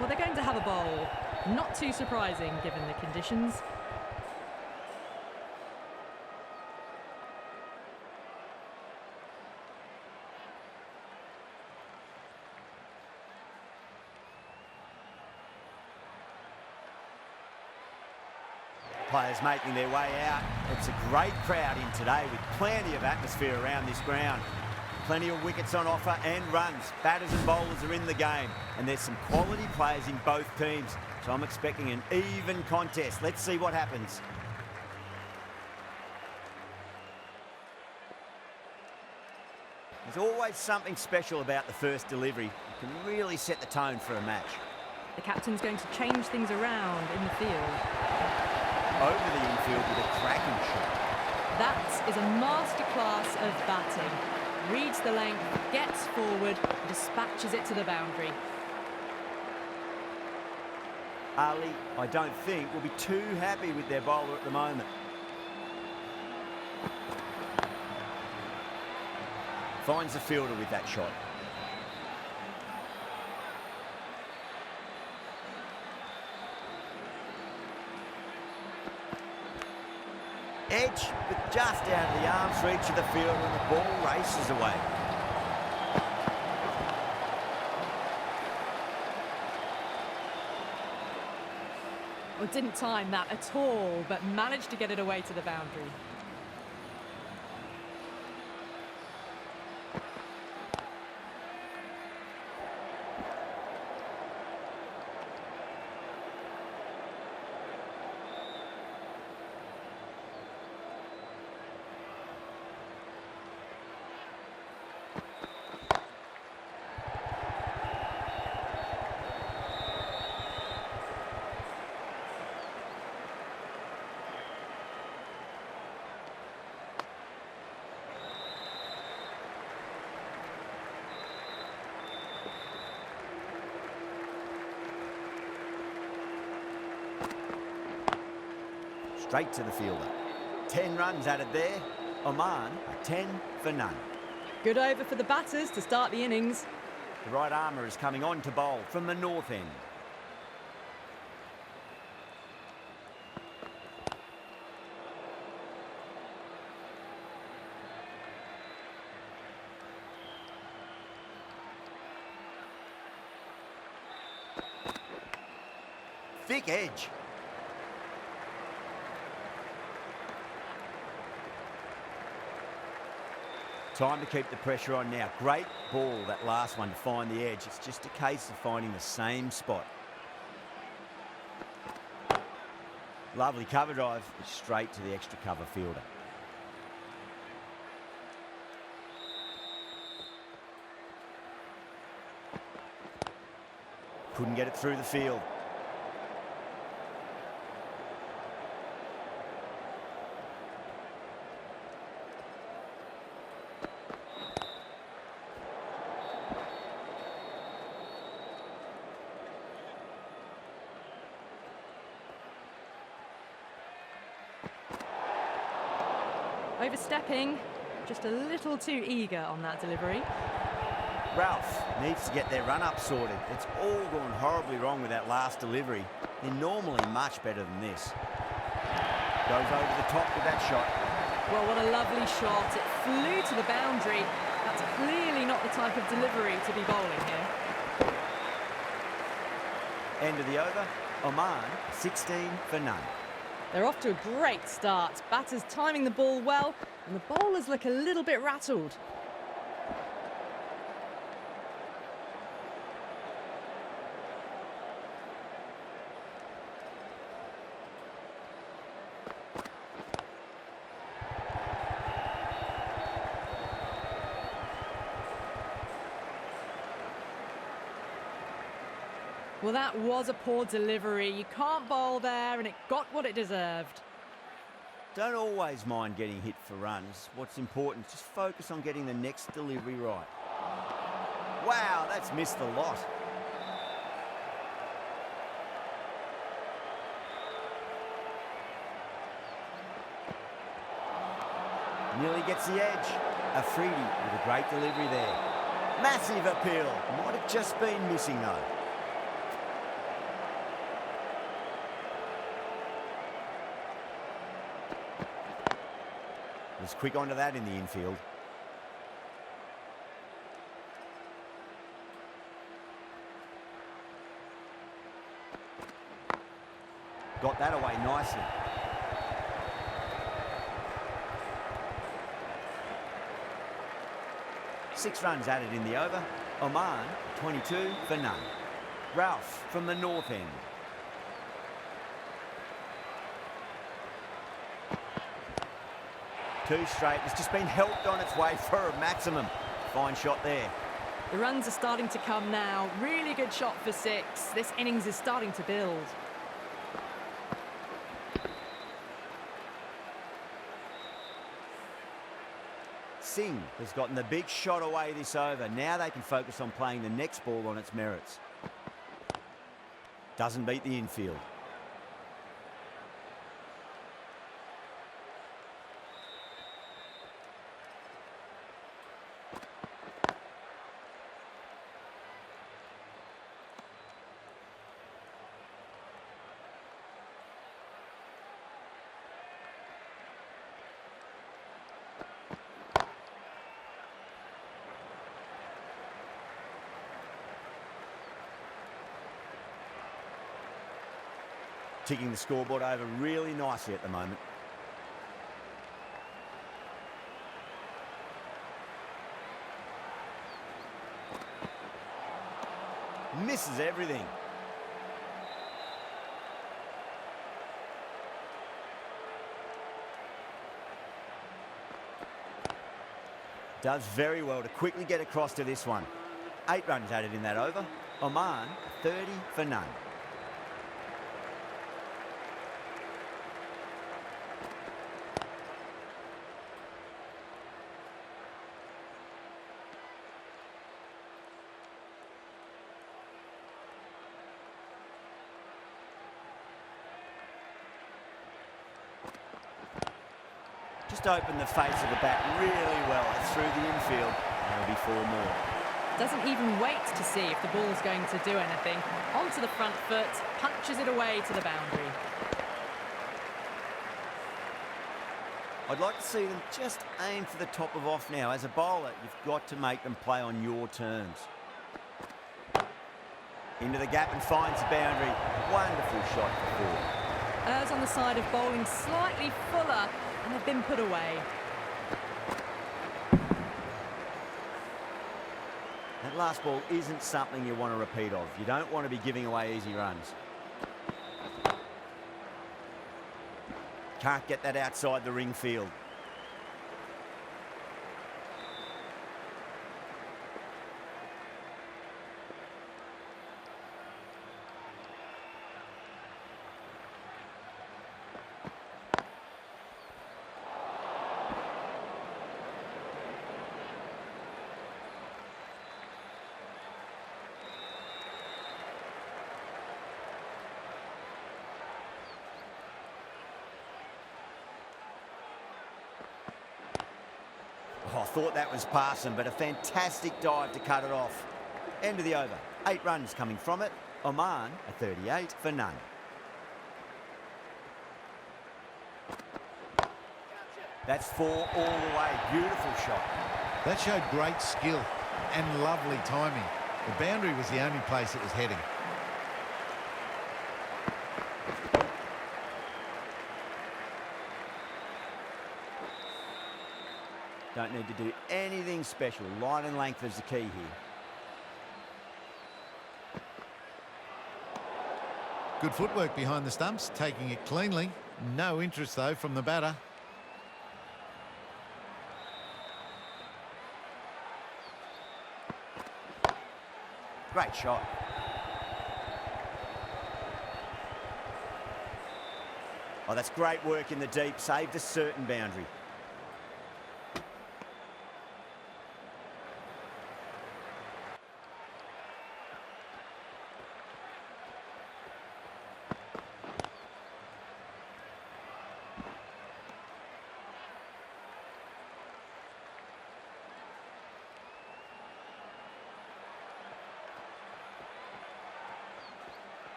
Well, they're going to have a bowl. Not too surprising given the conditions. Players making their way out. It's a great crowd in today with plenty of atmosphere around this ground. Plenty of wickets on offer and runs. Batters and bowlers are in the game, and there's some quality players in both teams. So I'm expecting an even contest. Let's see what happens. There's always something special about the first delivery. It can really set the tone for a match. The captain's going to change things around in the field. Over the infield with a cracking shot. That is a masterclass of batting. Reads the length, gets forward, dispatches it to the boundary. Ali, I don't think, will be too happy with their bowler at the moment. Finds the fielder with that shot. Edge, but just out of the arm's reach of the fielder, and the ball races away. Well, didn't time that at all, but managed to get it away to the boundary. Straight to the fielder. 10 runs added there. Oman are 10 for none. Good over for the batters to start the innings. The right armour is coming on to bowl from the north end. Thick edge. Time to keep the pressure on now. Great ball, that last one, to find the edge. It's just a case of finding the same spot. Lovely cover drive, straight to the extra cover fielder. Couldn't get it through the field. Overstepping, just a little too eager on that delivery. Ralph needs to get their run-up sorted. It's all gone horribly wrong with that last delivery. They're normally much better than this. Goes over the top with that shot. Well, what a lovely shot. It flew to the boundary. That's clearly not the type of delivery to be bowling here. End of the over. Oman, 16 for none. They're off to a great start. Batters timing the ball well, and the bowlers look a little bit rattled. Well, that was a poor delivery. You can't bowl there, and it got what it deserved. Don't always mind getting hit for runs. What's important is just focus on getting the next delivery right. Wow, that's missed the lot. Nearly gets the edge. Afridi with a great delivery there. Massive appeal. Might have just been missing though. Was quick onto that in the infield. Got that away nicely. Six runs added in the over. Oman, 22 for none. Ralph from the north end. Two straight. It's just been helped on its way for a maximum. Fine shot there. The runs are starting to come now. Really good shot for 6. This innings is starting to build. Singh has gotten the big shot away this over. Now they can focus on playing the next ball on its merits. Doesn't beat the infield. Ticking the scoreboard over really nicely at the moment. Misses everything. Does very well to quickly get across to this one. 8 runs added in that over. Oman, 30 for none. Just opened the face of the bat really well. It's through the infield. There'll be 4 more. Doesn't even wait to see if the ball's going to do anything. Onto the front foot, punches it away to the boundary. I'd like to see them just aim for the top of off now. As a bowler, you've got to make them play on your terms. Into the gap and finds the boundary. Wonderful shot for 4. Errs on the side of bowling slightly fuller, and they've been put away. That last ball isn't something you want to repeat of. You don't want to be giving away easy runs. Can't get that outside the ring field. Oh, I thought that was passing, but a fantastic dive to cut it off. End of the over. 8 runs coming from it. Oman, a 38 for none. That's 4 all the way. Beautiful shot. That showed great skill and lovely timing. The boundary was the only place it was heading. Don't need to do anything special. Line and length is the key here. Good footwork behind the stumps, taking it cleanly. No interest, though, from the batter. Great shot. Oh, that's great work in the deep. Saved a certain boundary.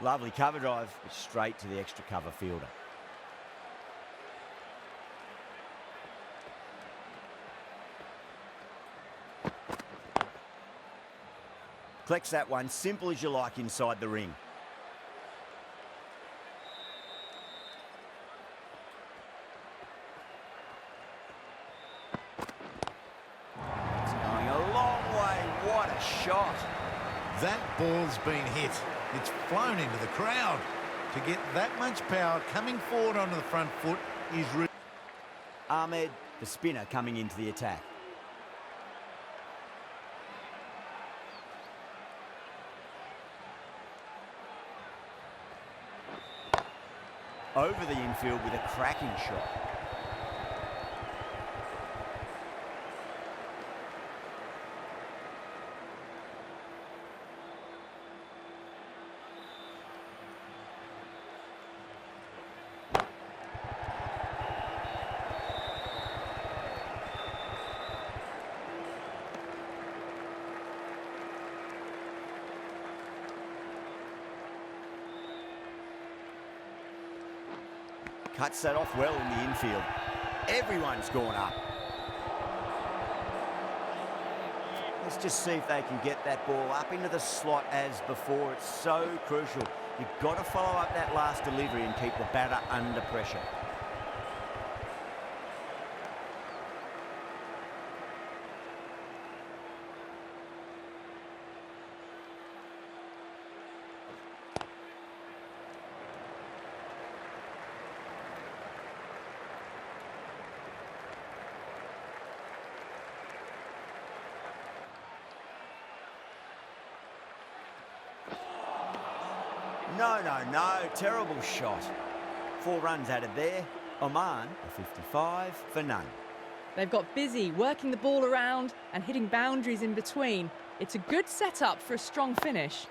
Lovely cover drive, but straight to the extra cover fielder. Collects that one, simple as you like inside the ring. It's going a long way. What a shot. That ball's been hit. It's flown into the crowd. To get that much power coming forward onto the front foot is really... Ahmed, the spinner, coming into the attack. Over the infield with a cracking shot. Cuts that off well in the infield. Everyone's gone up. Let's just see if they can get that ball up into the slot as before. It's so crucial. You've got to follow up that last delivery and keep the batter under pressure. No, terrible shot. 4 runs added there. Oman, a 55 for none. They've got busy working the ball around and hitting boundaries in between. It's a good setup for a strong finish.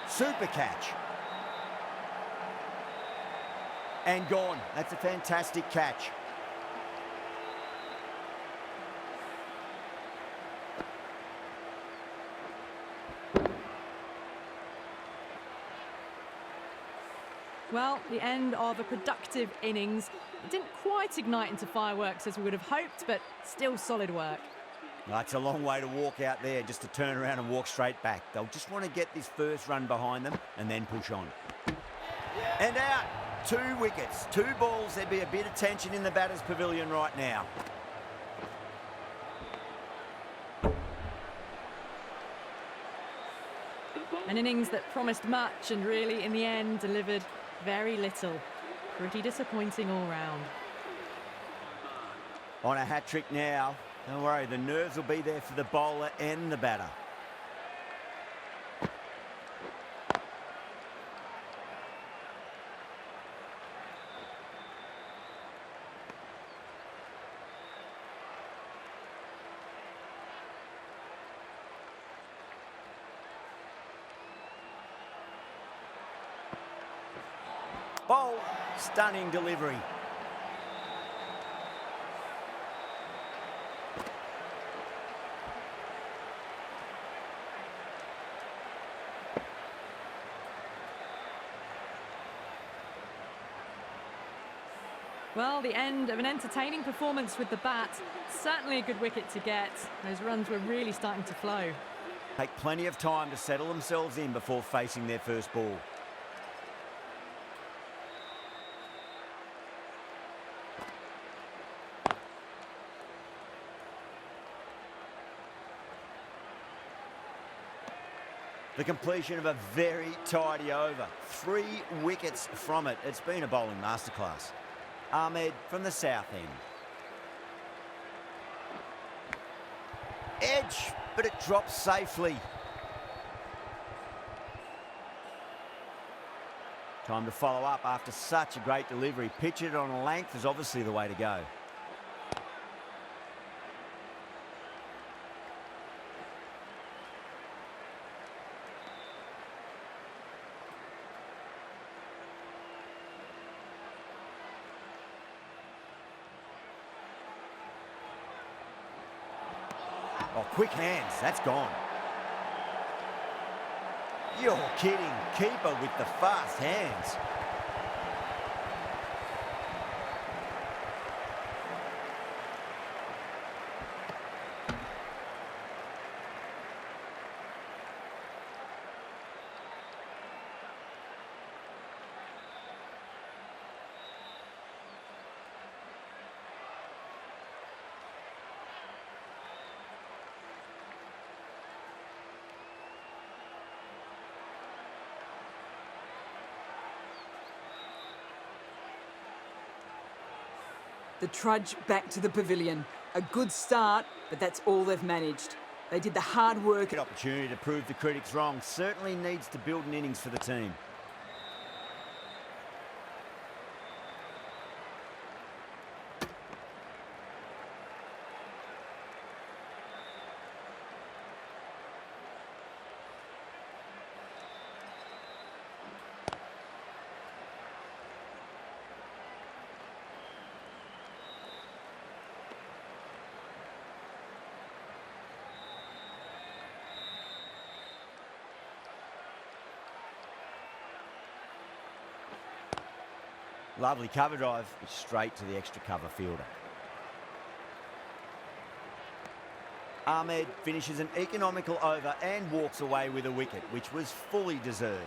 Super catch. And gone. That's a fantastic catch. Well, the end of a productive innings. It didn't quite ignite into fireworks as we would have hoped, but still solid work. It's a long way to walk out there just to turn around and walk straight back. They'll just want to get this first run behind them and then push on. And out. 2 wickets, 2 balls. There'd be a bit of tension in the batter's pavilion right now. An innings that promised much and really, in the end, delivered very little. Pretty disappointing all round. On a hat-trick now. Don't worry, the nerves will be there for the bowler and the batter. Bowl, stunning delivery. Well, the end of an entertaining performance with the bat. Certainly a good wicket to get. Those runs were really starting to flow. Take plenty of time to settle themselves in before facing their first ball. The completion of a very tidy over. 3 wickets from it. It's been a bowling masterclass. Ahmed from the south end. Edge, but it drops safely. Time to follow up after such a great delivery. Pitch it on a length is obviously the way to go. Oh, quick hands, that's gone. You're kidding. Keeper with the fast hands. The trudge back to the pavilion. A good start, but that's all they've managed. They did the hard work. Good opportunity to prove the critics wrong. Certainly needs to build an innings for the team. Lovely cover drive, straight to the extra cover fielder. Ahmed finishes an economical over and walks away with a wicket, which was fully deserved.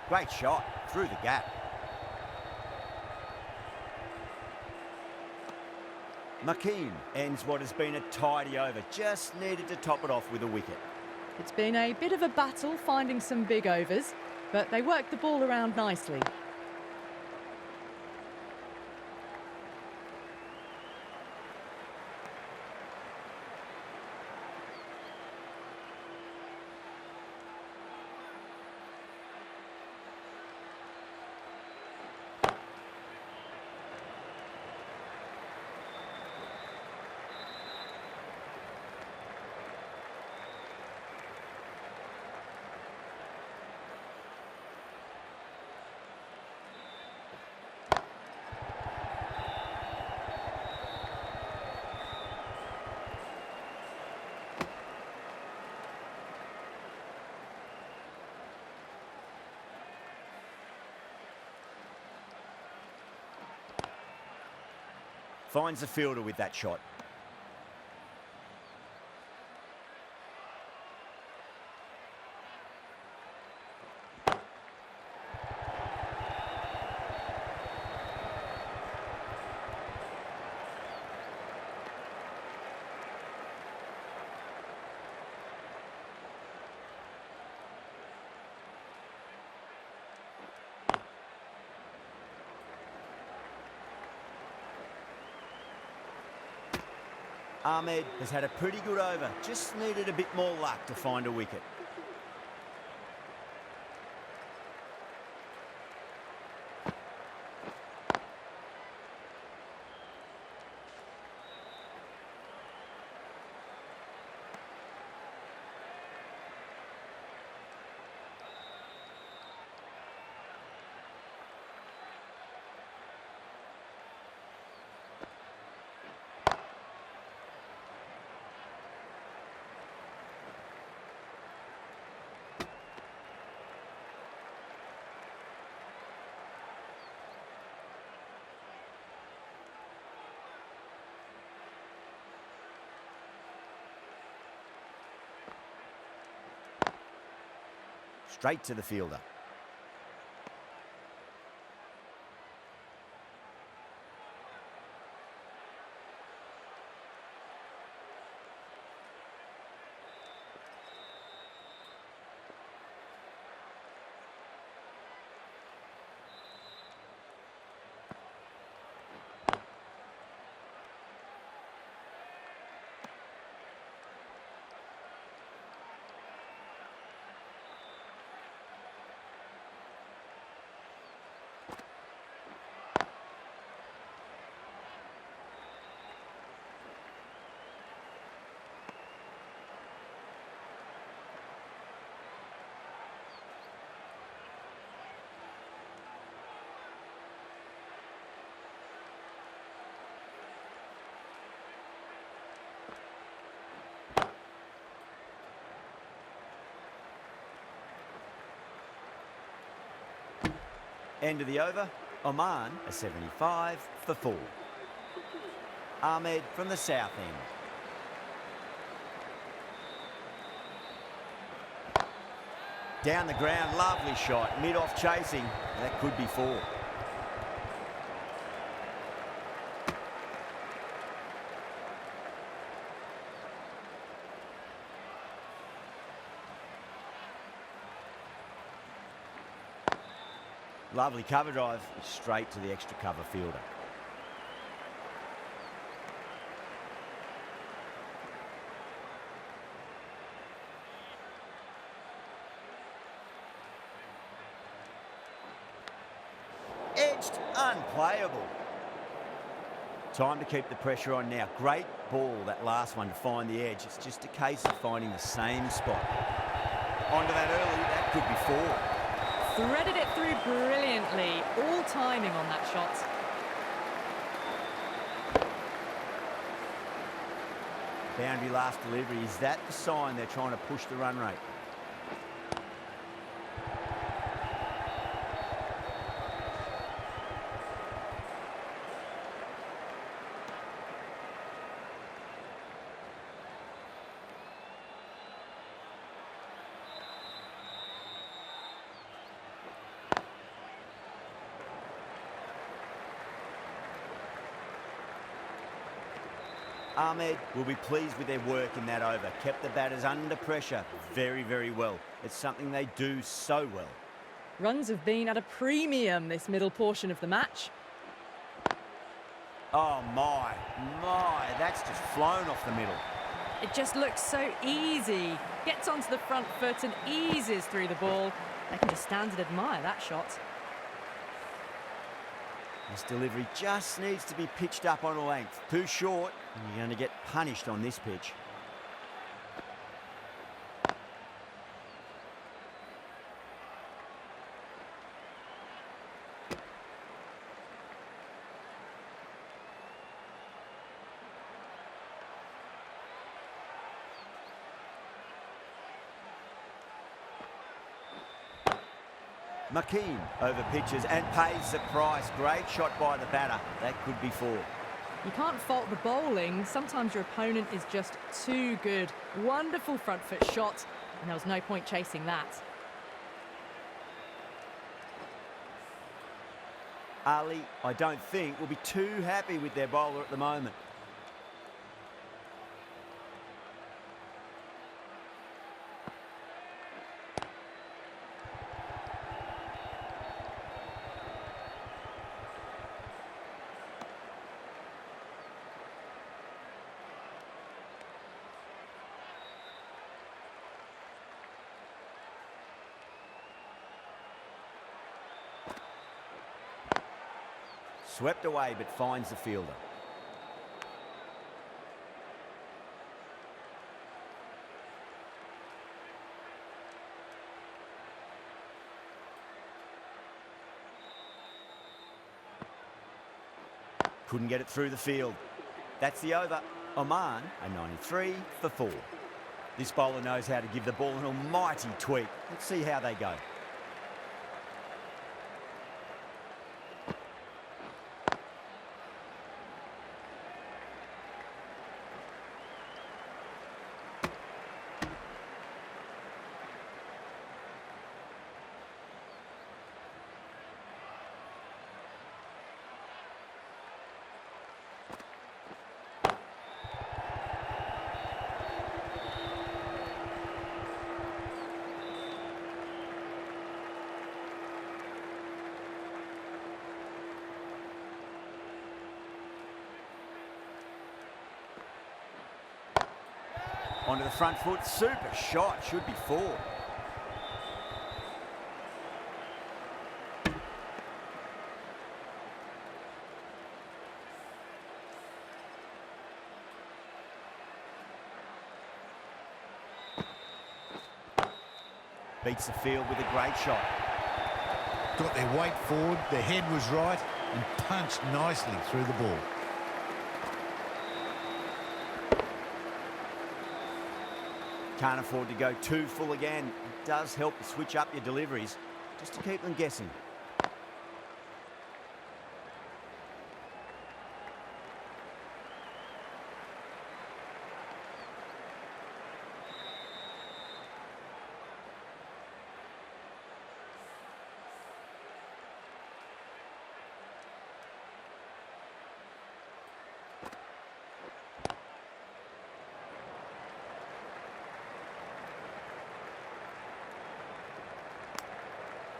Great shot through the gap. Makeen ends what has been a tidy over. Just needed to top it off with a wicket. It's been a bit of a battle finding some big overs, but they worked the ball around nicely. Finds the fielder with that shot. Ahmed has had a pretty good over, just needed a bit more luck to find a wicket. straight to the fielder. End of the over, Oman a 75 for 4. Ahmed from the south end. Down the ground, lovely shot, mid-off chasing, that could be 4. Lovely cover drive, straight to the extra cover fielder. Edged, unplayable. Time to keep the pressure on now. Great ball, that last one, to find the edge. It's just a case of finding the same spot. Onto that early, that could be 4. Threaded it through brilliantly. All timing on that shot. Boundary last delivery. Is that the sign they're trying to push the run rate? Ahmed will be pleased with their work in that over. Kept the batters under pressure very, very well. It's something they do so well. Runs have been at a premium this middle portion of the match. Oh my, that's just flown off the middle. It just looks so easy. Gets onto the front foot and eases through the ball. They can just stand and admire that shot. This delivery just needs to be pitched up on a length. Too short, and you're going to get punished on this pitch. McKean over pitches and pays the price. Great shot by the batter. That could be 4. You can't fault the bowling. Sometimes your opponent is just too good. Wonderful front foot shot, and there was no point chasing that. Ali, I don't think, will be too happy with their bowler at the moment. Swept away, but finds the fielder. Couldn't get it through the field. That's the over. Oman, a 93 for 4. This bowler knows how to give the ball an almighty tweak. Let's see how they go. Onto the front foot, super shot, should be 4. Beats the field with a great shot. Got their weight forward, their head was right, and punched nicely through the ball. Can't afford to go too full again. It does help to switch up your deliveries, just to keep them guessing.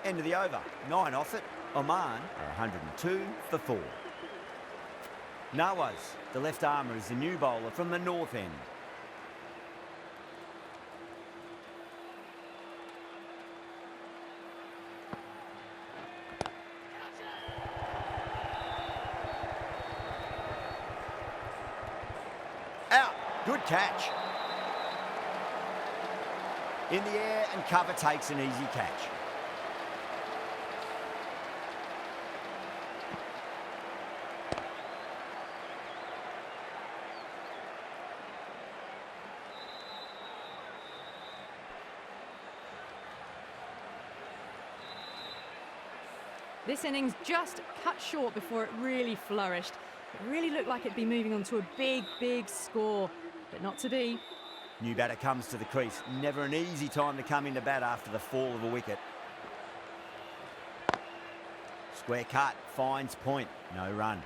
End of the over. 9 off it. Oman are 102 for 4. Nawaz, the left armour, is the new bowler from the north end. Out. Good catch. In the air and cover takes an easy catch. This innings just cut short before it really flourished. It really looked like it'd be moving on to a big, big score, but not to be. New batter comes to the crease. Never an easy time to come into bat after the fall of a wicket. Square cut, finds point, no run.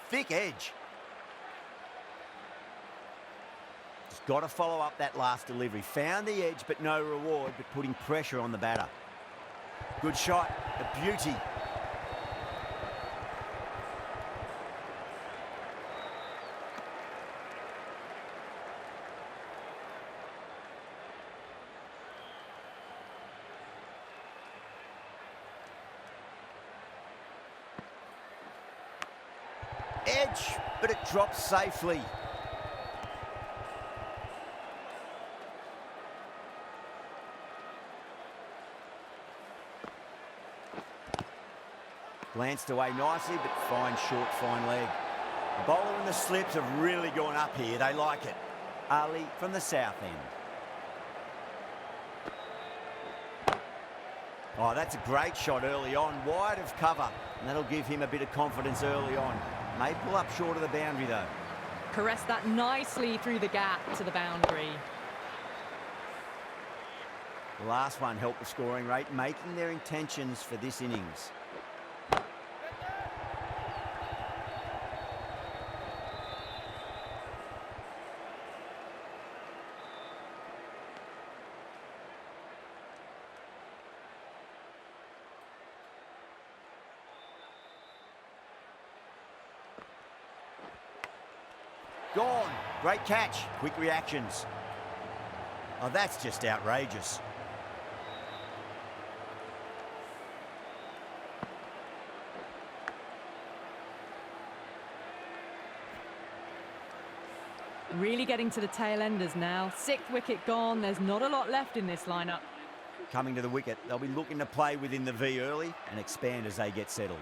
Thick edge. Just got to follow up that last delivery. Found the edge, but no reward, but putting pressure on the batter. Good shot, a beauty. Edge, but it drops safely. Glanced away nicely, but fine short, fine leg. The bowler and the slips have really gone up here. They like it. Ali from the south end. Oh, that's a great shot early on, wide of cover, and that'll give him a bit of confidence early on. May pull up short of the boundary, though. Caressed that nicely through the gap to the boundary. The last one helped the scoring rate, making their intentions for this innings. Gone. Great catch. Quick reactions. Oh, that's just outrageous. Really getting to the tail enders now. 6th wicket gone. There's not a lot left in this lineup. Coming to the wicket, they'll be looking to play within the V early and expand as they get settled.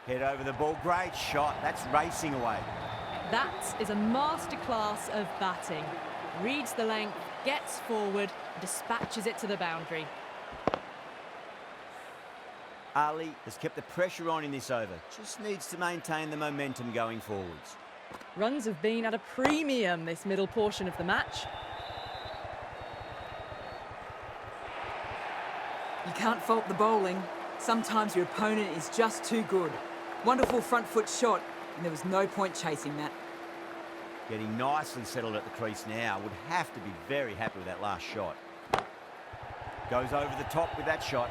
Head over the ball, great shot. That's racing away. That is a masterclass of batting. Reads the length, gets forward, dispatches it to the boundary. Ali has kept the pressure on in this over. Just needs to maintain the momentum going forwards. Runs have been at a premium this middle portion of the match. You can't fault the bowling. Sometimes your opponent is just too good. Wonderful front foot shot, and there was no point chasing that. Getting nicely settled at the crease now. Would have to be very happy with that last shot. Goes over the top with that shot.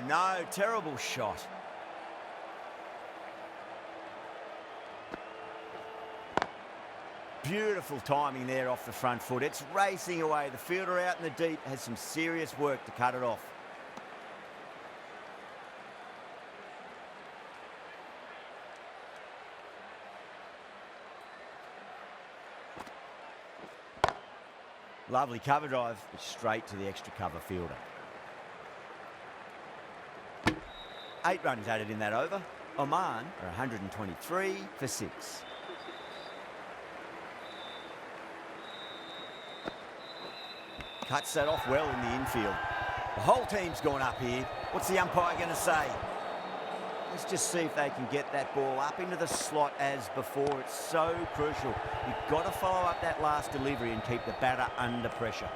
No, terrible shot. Beautiful timing there off the front foot. It's racing away. The fielder out in the deep has some serious work to cut it off. Lovely cover drive, but straight to the extra cover fielder. 8 runs added in that over. Oman are 123 for 6. Cuts that off well in the infield. The whole team's gone up here. What's the umpire going to say? Let's just see if they can get that ball up into the slot as before. It's so crucial. You've got to follow up that last delivery and keep the batter under pressure.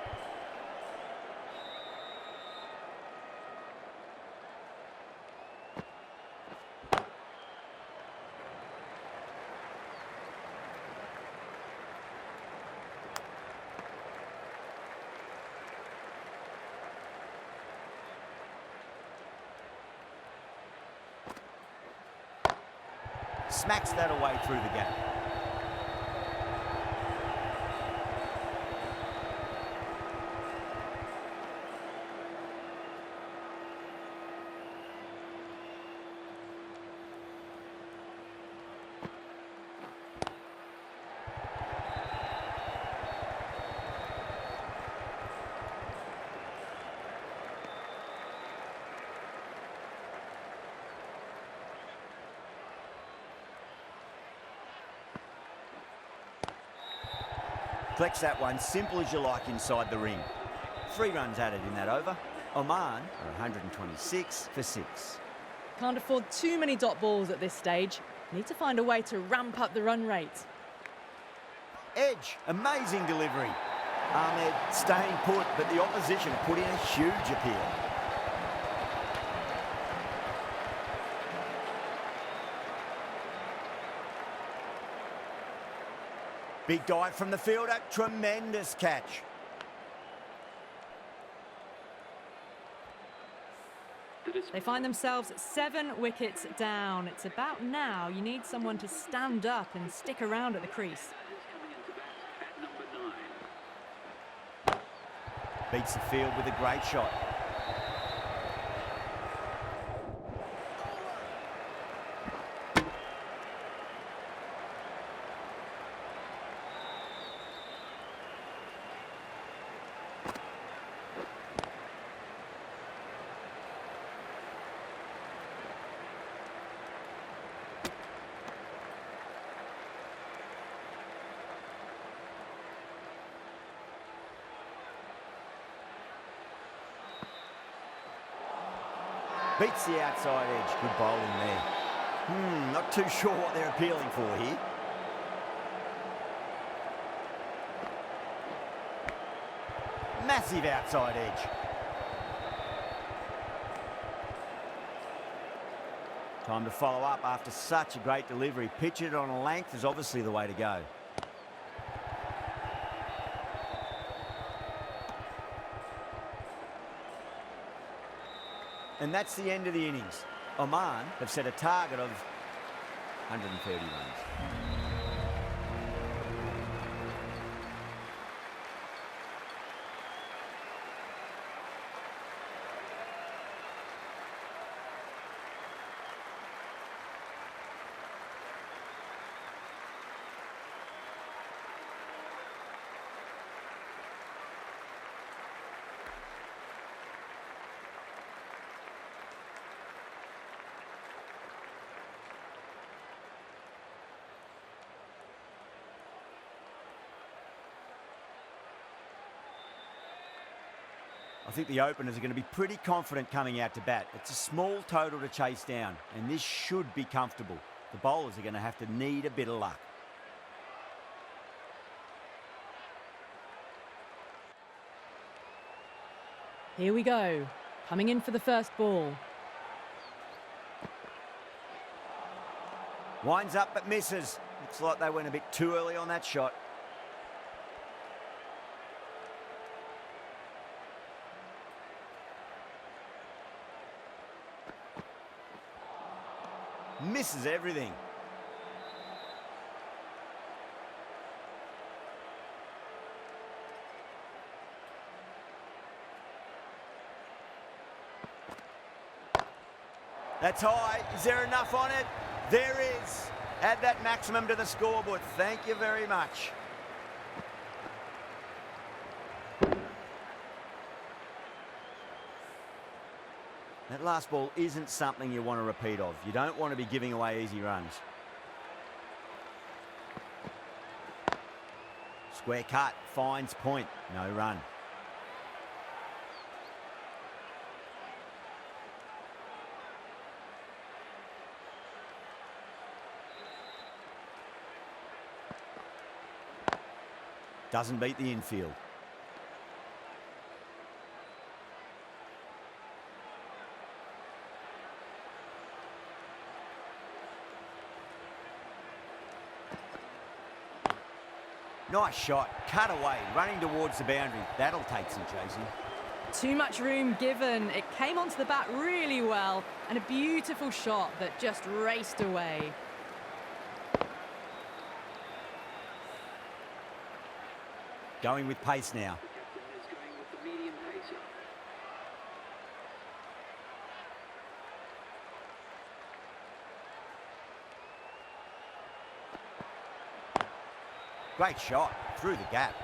Smacks that away through the gap. Flex that one, simple as you like inside the ring. 3 runs added in that over. Oman are 126 for 6. Can't afford too many dot balls at this stage. Need to find a way to ramp up the run rate. Edge, amazing delivery. Ahmed staying put, but the opposition put in a huge appeal. Big dive from the fielder, tremendous catch. They find themselves 7 wickets down. It's about now you need someone to stand up and stick around at the crease. Beats the field with a great shot. Beats the outside edge. Good bowling there. Not too sure what they're appealing for here. Massive outside edge. Time to follow up after such a great delivery. Pitch it on a length is obviously the way to go. And that's the end of the innings. Oman have set a target of 130 runs. I think the openers are going to be pretty confident coming out to bat. It's a small total to chase down, and this should be comfortable. The bowlers are going to have to need a bit of luck. Here we go. Coming in for the first ball. Winds up but misses. Looks like they went a bit too early on that shot. Misses everything. That's high. Is there enough on it? There is. Add that maximum to the scoreboard. Thank you very much. That last ball isn't something you want to repeat of. You don't want to be giving away easy runs. Square cut, finds point, no run. Doesn't beat the infield. Nice shot, cut away, running towards the boundary. That'll take some chasing. Too much room given. It came onto the bat really well, and a beautiful shot that just raced away. Going with pace now. Great shot, through the gap.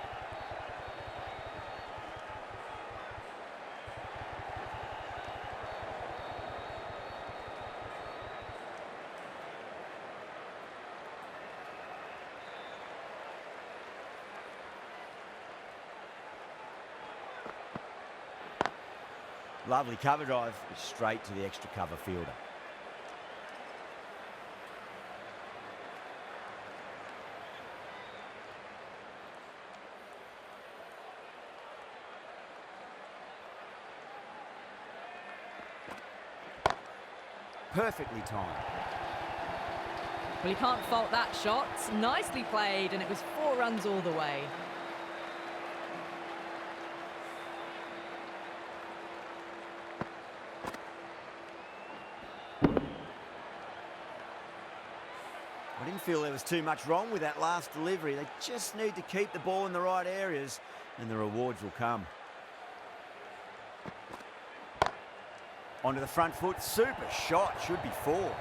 Lovely cover drive, straight to the extra cover fielder. Perfectly timed. Well, you can't fault that shot. Nicely played, and it was 4 runs all the way. I didn't feel there was too much wrong with that last delivery. They just need to keep the ball in the right areas, and the rewards will come. Onto the front foot, super shot, should be 4. Well,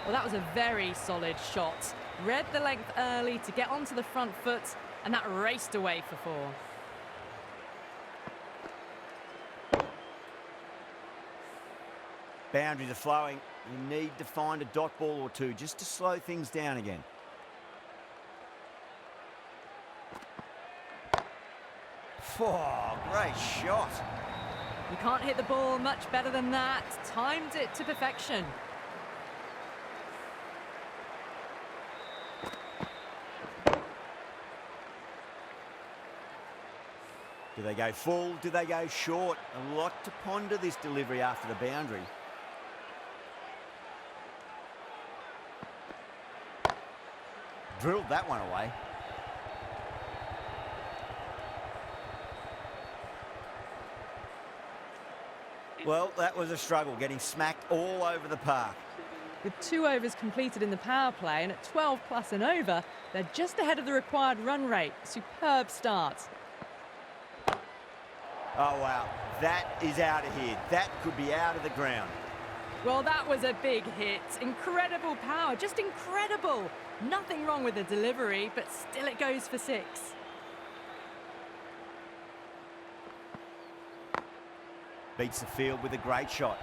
that was a very solid shot. Read the length early to get onto the front foot, and that raced away for 4. Boundaries are flowing. You need to find a dot ball or two just to slow things down again. Oh, great shot. You can't hit the ball much better than that. Timed it to perfection. Do they go full? Do they go short? A lot to ponder this delivery after the boundary. Drilled that one away. Well, that was a struggle, getting smacked all over the park. With 2 overs completed in the power play and at 12 plus and over, they're just ahead of the required run rate. Superb start. Oh, wow. That is out of here. That could be out of the ground. Well, that was a big hit. Incredible power, just incredible. Nothing wrong with the delivery, but still it goes for 6. Beats the field with a great shot.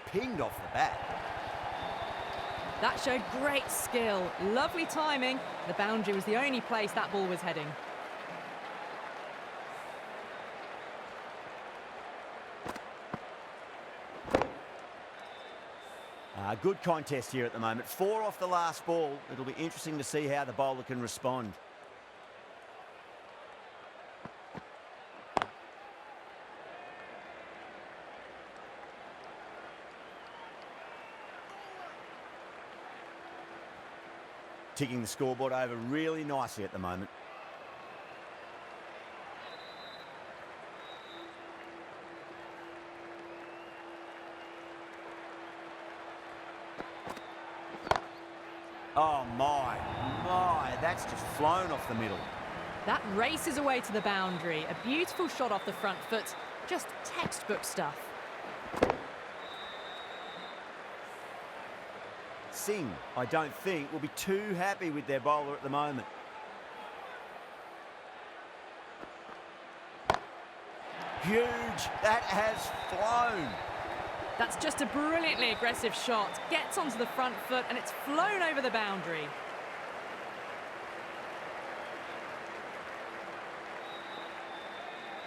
Pinged off the bat. That showed great skill, lovely timing. The boundary was the only place that ball was heading. Good contest here at the moment. 4 off the last ball. It'll be interesting to see how the bowler can respond. Ticking the scoreboard over really nicely at the moment. Oh my, that's just flown off the middle. That races away to the boundary. A beautiful shot off the front foot. Just textbook stuff. Singh, I don't think, will be too happy with their bowler at the moment. Huge, that has flown. That's just a brilliantly aggressive shot. Gets onto the front foot and it's flown over the boundary.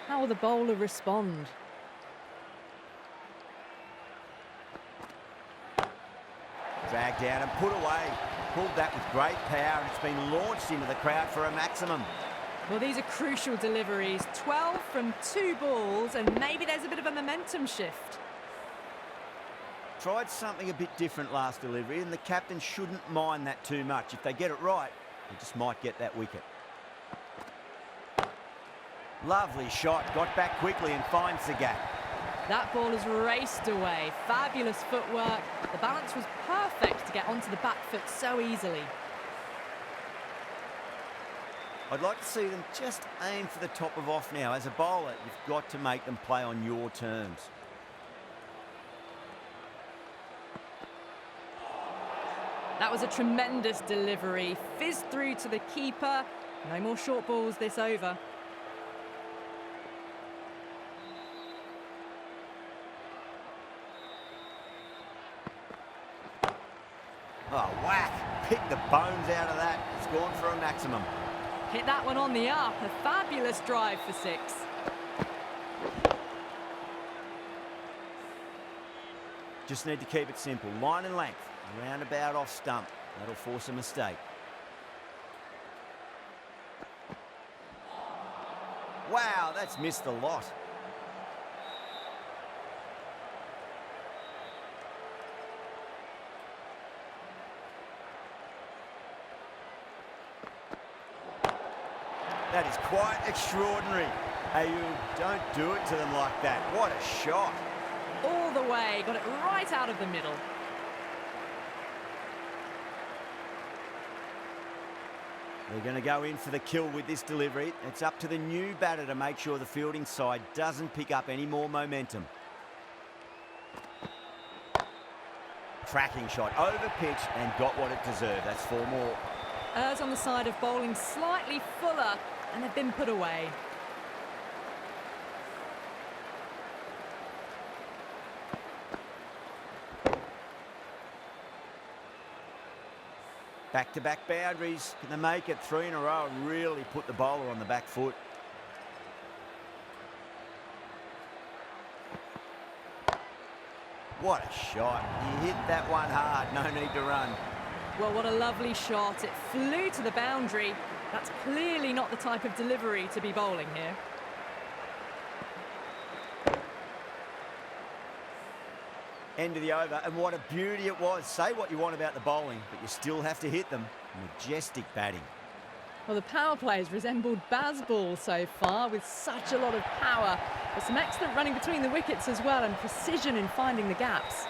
How will the bowler respond? Dragged down and put away. Pulled that with great power and it's been launched into the crowd for a maximum. Well, these are crucial deliveries. 12 from 2 balls and maybe there's a bit of a momentum shift. Tried something a bit different last delivery and the captain shouldn't mind that too much. If they get it right, they just might get that wicket. Lovely shot, got back quickly and finds the gap. That ball has raced away. Fabulous footwork. The balance was perfect to get onto the back foot so easily. I'd like to see them just aim for the top of off now. As a bowler, you've got to make them play on your terms. That was a tremendous delivery. Fizzed through to the keeper. No more short balls this over. Oh, whack! Picked the bones out of that. It's gone for a maximum. Hit that one on the up. A fabulous drive for 6. Just need to keep it simple. Line and length. Roundabout off stump. That'll force a mistake. Wow, that's missed a lot. That is quite extraordinary. Hey, you don't do it to them like that. What a shot. All the way. Got it right out of the middle. They're going to go in for the kill with this delivery. It's up to the new batter to make sure the fielding side doesn't pick up any more momentum. Cracking shot over pitch and got what it deserved. That's 4 more. Errs on the side of bowling slightly fuller and they've been put away. Back-to-back boundaries. Can they make it 3 in a row and really put the bowler on the back foot? What a shot. He hit that one hard. No need to run. Well, what a lovely shot. It flew to the boundary. That's clearly not the type of delivery to be bowling here. End of the over, and what a beauty it was. Say what you want about the bowling, but you still have to hit them. Majestic batting. Well, the power play has resembled baseball so far, with such a lot of power, but some excellent running between the wickets as well, and precision in finding the gaps.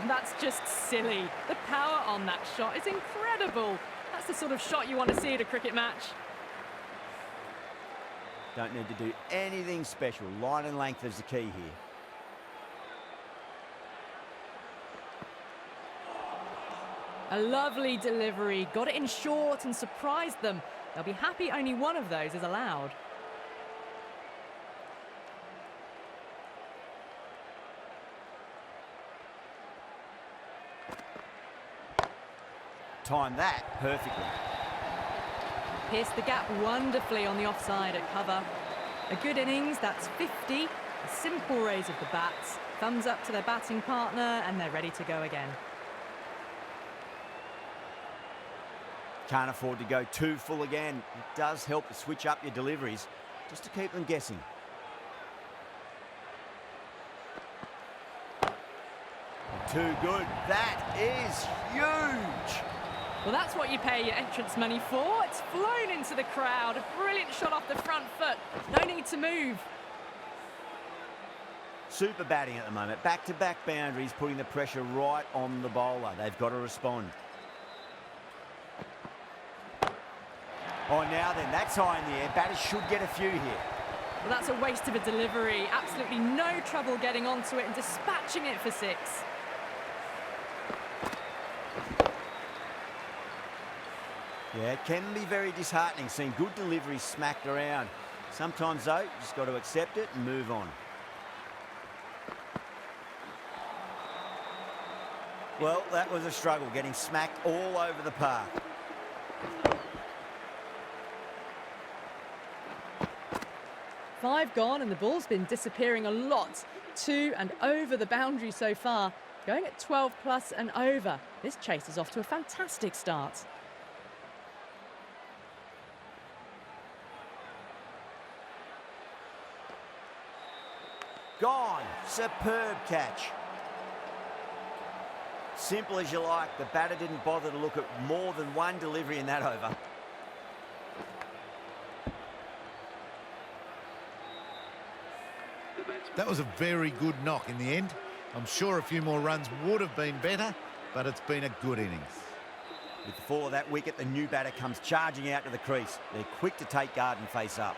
And that's just silly. The power on that shot is incredible. That's the sort of shot you want to see at a cricket match. Don't need to do anything special. Line and length is the key here. A lovely delivery, got it in short and surprised them. They'll be happy only one of those is allowed. Time that perfectly. Pierced the gap wonderfully on the offside at cover. A good innings, that's 50. A simple raise of the bats. Thumbs up to their batting partner and they're ready to go again. Can't afford to go too full again. It does help to switch up your deliveries, just to keep them guessing. Too good. That is huge. Well, that's what you pay your entrance money for. It's flown into the crowd. A brilliant shot off the front foot. No need to move. Super batting at the moment. Back-to-back boundaries, putting the pressure right on the bowler. They've got to respond. Oh, now then, that's high in the air. Batters should get a few here. Well, that's a waste of a delivery. Absolutely no trouble getting onto it and dispatching it for 6. Yeah, it can be very disheartening seeing good deliveries smacked around. Sometimes, though, you just got to accept it and move on. Well, that was a struggle, getting smacked all over the park. Five gone and the ball's been disappearing a lot. 2 and over the boundary so far. Going at 12 plus and over. This chase is off to a fantastic start. Gone. Superb catch. Simple as you like. The batter didn't bother to look at more than one delivery in that over. That was a very good knock in the end. I'm sure a few more runs would have been better, but it's been a good innings. With the fall of that wicket, the new batter comes charging out to the crease. They're quick to take guard and face up.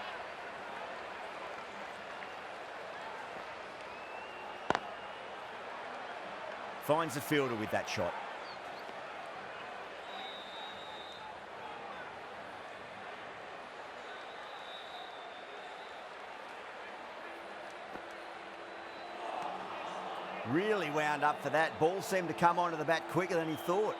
Finds the fielder with that shot. Really wound up for that. Ball seemed to come onto the bat quicker than he thought.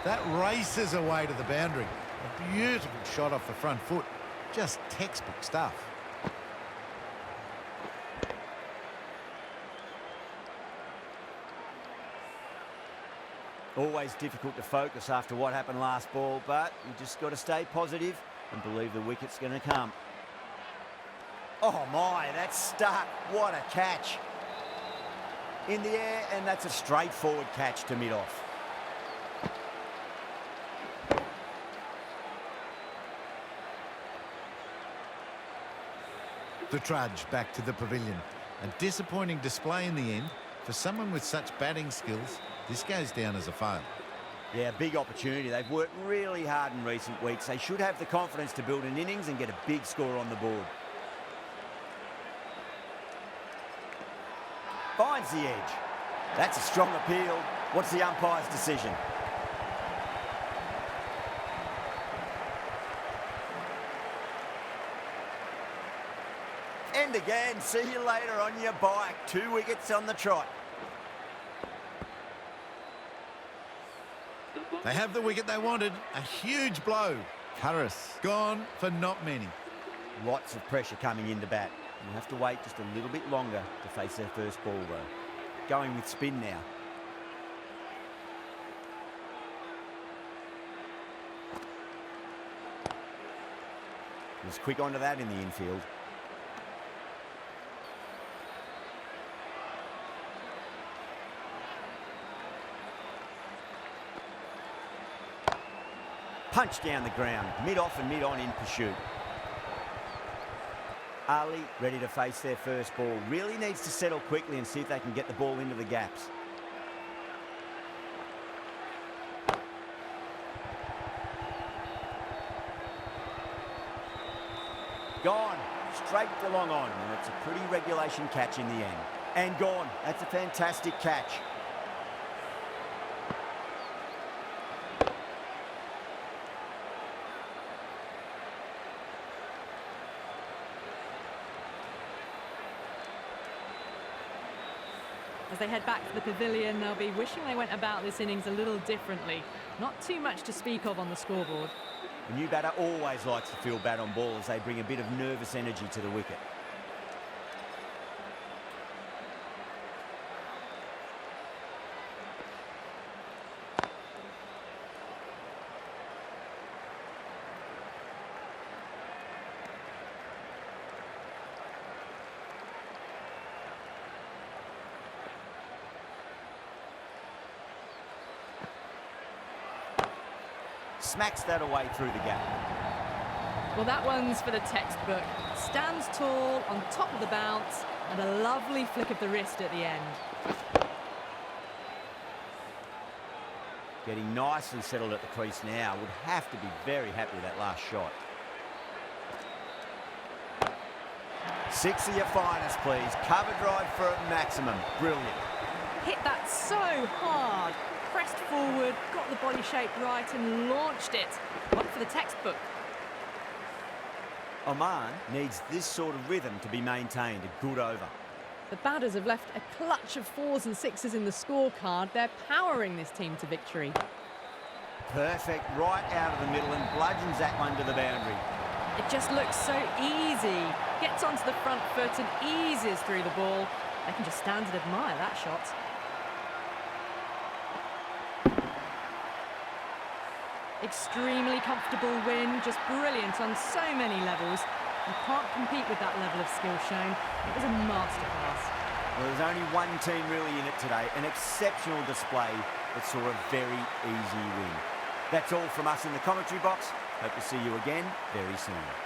That races away to the boundary. A beautiful shot off the front foot. Just textbook stuff. Always difficult to focus after what happened last ball, but you just got to stay positive and believe the wicket's going to come. Oh my, that's stuck. What a catch. In the air, and that's a straightforward catch to mid-off. The trudge back to the pavilion. A disappointing display in the end. For someone with such batting skills, this goes down as a fail. Yeah, big opportunity. They've worked really hard in recent weeks. They should have the confidence to build an innings and get a big score on the board. Finds the edge. That's a strong appeal. What's the umpire's decision? And again, see you later on your bike. 2 wickets on the trot. They have the wicket they wanted. A huge blow. Curris gone for not many. Lots of pressure coming into bat. You have to wait just a little bit longer to face their first ball, though. Going with spin now. Was quick onto that in the infield. Punch down the ground, mid-off and mid-on in pursuit. Ali, ready to face their first ball, really needs to settle quickly and see if they can get the ball into the gaps. Gone, straight for long on, and it's a pretty regulation catch in the end. And gone, that's a fantastic catch. As they head back to the pavilion, they'll be wishing they went about this innings a little differently. Not too much to speak of on the scoreboard. The new batter always likes to feel bat on ball as they bring a bit of nervous energy to the wicket. Smacks that away through the gap. Well, that one's for the textbook. Stands tall, on top of the bounce, and a lovely flick of the wrist at the end. Getting nicely settled at the crease now. Would have to be very happy with that last shot. 6 of your finest, please. Cover drive for a maximum. Brilliant. Hit that so hard. Pressed forward, got the body shape right and launched it. One for the textbook. Oman needs this sort of rhythm to be maintained. A good over. The batters have left a clutch of 4s and 6s in the scorecard. They're powering this team to victory. Perfect, right out of the middle and bludgeons that one to the boundary. It just looks so easy. Gets onto the front foot and eases through the ball. They can just stand and admire that shot. Extremely comfortable win, just brilliant on so many levels. You can't compete with that level of skill shown. It was a masterclass. Well, there's only one team really in it today, an exceptional display that saw a very easy win. That's all from us in the commentary box. Hope to see you again very soon.